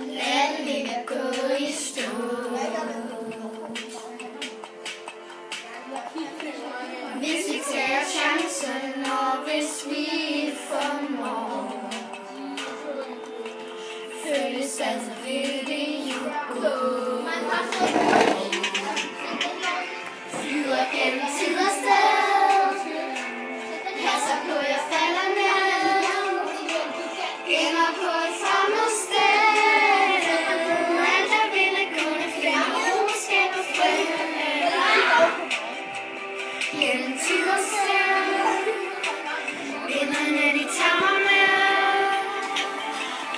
Lad ligge gå i stå. Hvis vi tager chancen, og hvis vi formår, føles altså vil det jo gå. Flyder gennem tid og sted, passer på jeg falder ned, ender på et fremmed sted. Alt jeg ville kunne finde ro, skabe fred. Gennem tid og sted, vinderne de tager mig med,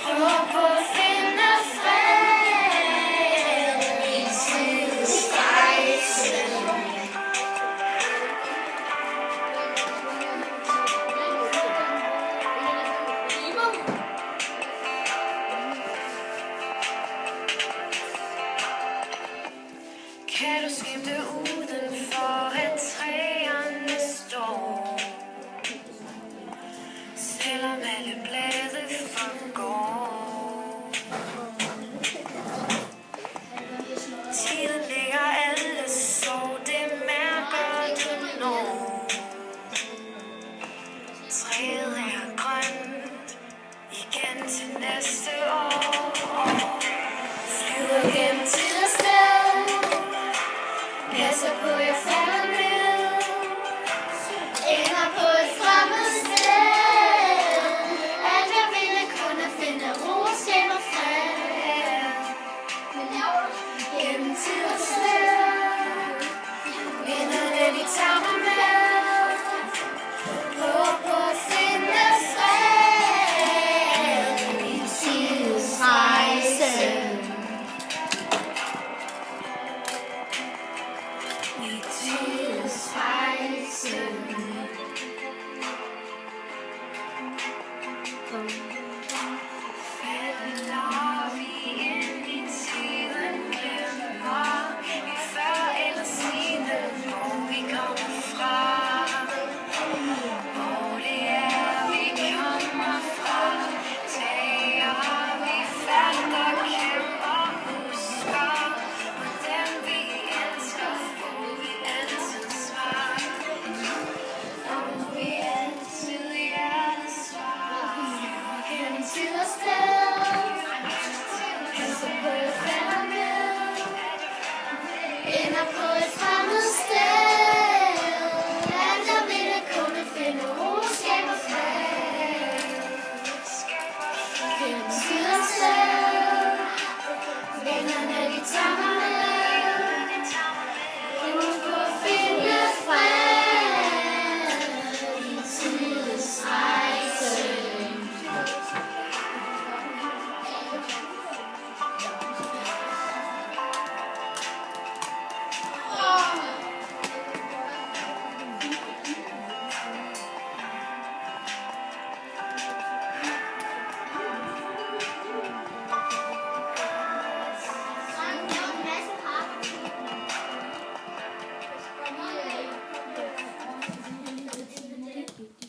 prøver på at finde fred i tidsrejsen. Kan du skimte udenfor, at træerne står, selvom alle blade forgår? Tiden ligger alle så, det mærker du når. Træet er grønt igen til næste år. Flyver gennem tid og sted, passer på jeg falder ned, ender på et fremmed sted. Alt jeg ville kunne finde ro, skaber fred. Gennem tid og sted, vinderne de tager mig med, prøver på at finde fred i tidsrejsen. I tidsrejsen.